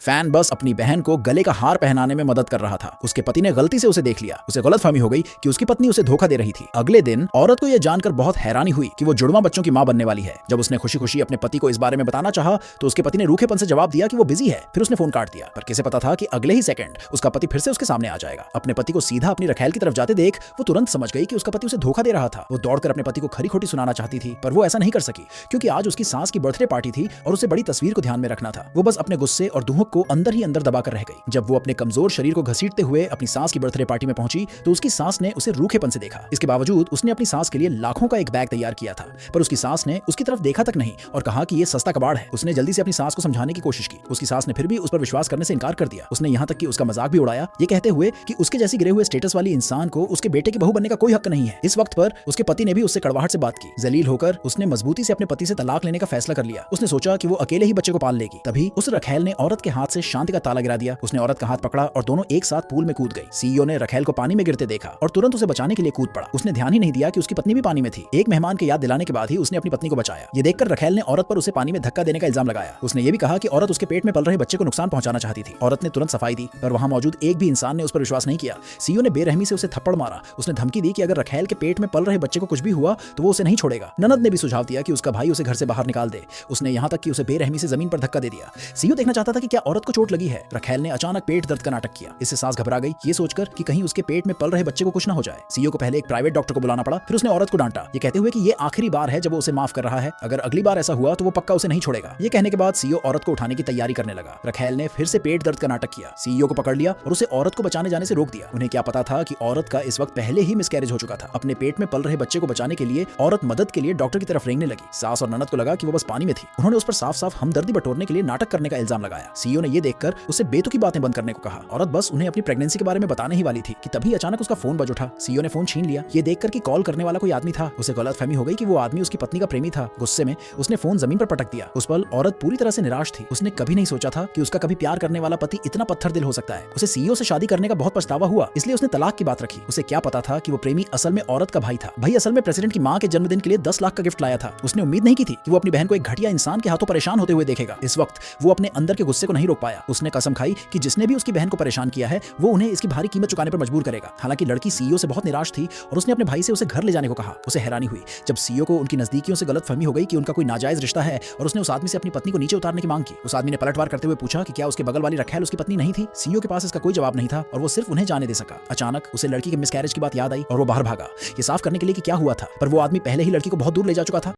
Fan बस अपनी बहन को गले का हार पहनाने में मदद कर रहा था। उसके पति ने गलती से उसे देख लिया। उसे गलतफहमी हो गई कि उसकी पत्नी उसे धोखा दे रही थी। अगले दिन औरत को यह जानकर बहुत हैरानी हुई कि वो जुड़वा बच्चों की मां बनने वाली है। जब उसने खुशी खुशी अपने पति को इस बारे में बताना चाहा तो उसके पति ने रूखेपन से जवाब दिया कि वो बिजी है। फिर उसने फोन काट दिया। पर किसे पता था कि अगले ही सेकंड उसका पति फिर से उसके सामने आ जाएगा। अपने पति को सीधा अपनी रखैल की तरफ जाते देख वो तुरंत समझ गई कि उसका पति उसे धोखा दे रहा था। वो दौड़कर अपने पति को खरी खोटी सुनाना चाहती थी, पर वो ऐसा नहीं कर सकी क्योंकि आज उसकी सास की बर्थडे पार्टी थी और उसे बड़ी तस्वीर को ध्यान में रखना था। वो बस अपने गुस्से और दुहक को अंदर ही अंदर दबाकर रह गई। जब वो अपने कमजोर शरीर को घसीटते हुए अपनी सास की बर्थडे पार्टी में पहुंची तो उसकी सास ने उसे रूखेपन से देखा। इसके बावजूद उसने अपनी सास के लिए लाखों का एक बैग तैयार किया था, पर उसकी सास ने उसकी तरफ देखा तक नहीं और कहा कि ये सस्ता कबाड़ है। उसने जल्दी से अपनी सास को समझाने की कोशिश की। उसकी सास ने फिर भी उस पर विश्वास करने से इनकार कर दिया। उसने यहाँ तक कि उसका मजाक भी उड़ाया, ये कहते हुए कि उसके जैसी गिरे हुए स्टेटस वाली इंसान को उसके बेटे की बहू बनने का कोई हक नहीं है। इस वक्त पर उसके पति ने भी उससे कड़वाहट से बात की। जलील होकर उसने मजबूती से अपने पति से तलाक लेने का फैसला कर लिया। उसने सोचा कि वो अकेले ही बच्चे को पाल लेगी। तभी उस रखैल ने औरत के हाथ से शांति का ताला गिरा दिया। उसने औरत का हाथ पकड़ा और दोनों एक साथ पूल में कूद गई। सीईओ ने रखैल को पानी में गिरते देखा और तुरंत उसे बचाने के लिए कूद पड़ा। उसने ध्यान ही नहीं दिया कि उसकी पत्नी भी पानी में थी। एक मेहमान के याद दिलाने के बाद ही उसने अपनी पत्नी को बचाया। ये देखकर रखैल ने औरत पर उसे पानी में धक्का देने का इल्जाम लगाया। उसने ये भी कहा कि औरत उसके पेट में पल रहे बच्चे को नुकसान पहुंचाना चाहती थी। औरत ने तुरंत सफाई दी, पर वहां मौजूद एक भी इंसान ने उस पर विश्वास नहीं किया। सीईओ ने बेरहमी से उसे थप्पड़ मारा। उसने धमकी दी कि अगर रखैल के पेट में पल रहे बच्चे को कुछ भी हुआ तो वो उसे नहीं छोड़ेगा। ननद ने भी सुझाव दिया कि उसका भाई उसे घर से बाहर निकाल दे। उसने यहाँ तक कि उसे बेरहमी से जमीन पर धक्का दे दिया। सीईओ देखना चाहता था कि क्या औरत को चोट लगी है। रखैल ने अचानक पेट दर्द का नाटक किया। इससे सास घबरा गई, ये सोचकर कि कहीं उसके पेट में पल रहे बच्चे को कुछ न हो जाए। सीईओ को पहले एक प्राइवेट डॉक्टर को बुलाना पड़ा। फिर उसने औरत को डांटा, ये कहते हुए कि ये आखिरी बार है जब वो उसे माफ कर रहा है। अगर अगली बार ऐसा हुआ तो वो पक्का उसे नहीं छोड़ेगा। ये कहने के बाद सीईओ औरत को उठाने की तैयारी करने लगा। रखैल ने फिर से पेट दर्द का नाटक किया। सीईओ को पकड़ लिया और उसे औरत को बचाने जाने से रोक दिया। उन्हें क्या पता था कि औरत का इस वक्त पहले ही मिसकैरेज हो चुका था। अपने पेट में पल रहे बच्चे को बचाने के लिए औरत मदद के लिए डॉक्टर की तरफ रेंगने लगी। सास और ननद को लगा कि वो बस पानी में थी। उन्होंने उस पर साफ साफ हमदर्दी बटोरने के लिए नाटक करने का इल्जाम लगाया। सीईओ ने ये देखकर उससे बेतुकी बातें बंद करने को कहा। औरत बस उन्हें अपनी प्रेगनेंसी के बारे में बताने ही वाली थी कि तभी अचानक उसका फोन बज उठा। सीईओ ने फोन छीन लिया। ये देखकर कि कॉल करने वाला कोई आदमी था, उसे गलतफहमी हो गई कि वो आदमी उसकी पत्नी का प्रेमी था। गुस्से में उसने फोन जमीन पर पटक दिया। उस पल औरत पूरी तरह से निराश थी। उसने कभी नहीं सोचा था कि उसका कभी प्यार करने वाला पति इतना पत्थर दिल हो सकता है। उसे सीईओ से शादी करने का बहुत पछतावा हुआ, इसलिए उसने तलाक की बात रखी। उसे क्या पता था कि वो प्रेमी असल में औरत का भाई था। भाई असल में प्रेसिडेंट की मां के जन्मदिन के लिए 10 लाख का गिफ्ट लाया था। उसने उम्मीद नहीं की थी कि वो अपनी बहन को एक घटिया इंसान के हाथों परेशान होते हुए देखेगा। इस वक्त वो अपने अंदर के गुस्से को नहीं रोक पाया। उसने कसम खाई कि जिसने भी उसकी बहन को परेशान किया है वो उन्हें इसकी भारी कीमत चुकाने पर मजबूर करेगा। हालांकि लड़की सीईओ से बहुत निराश थी और उसने अपने भाई से उसे घर ले जाने को कहा। उसे हैरानी हुई जब सीईओ को उनकी नजदीकियों से गलतफहमी हो गई कि उनका कोई नाजायज रिश्ता है और उसने उस आदमी से अपनी पत्नी को नीचे उतारने की मांग की। उस आदमी ने पलटवार करते हुए पूछा कि क्या उसके बगल वाली रखैल उसकी पत्नी नहीं थी। सीईओ के पास इसका कोई जवाब नहीं था और वो सिर्फ उन्हें जाने दे सका। अचानक उसे लड़की के मिसकैरेज की बात याद आई और वो बाहर भागा, ये साफ करने के लिए कि क्या हुआ था, पर वो आदमी पहले ही लड़की को बहुत दूर ले जा चुका था।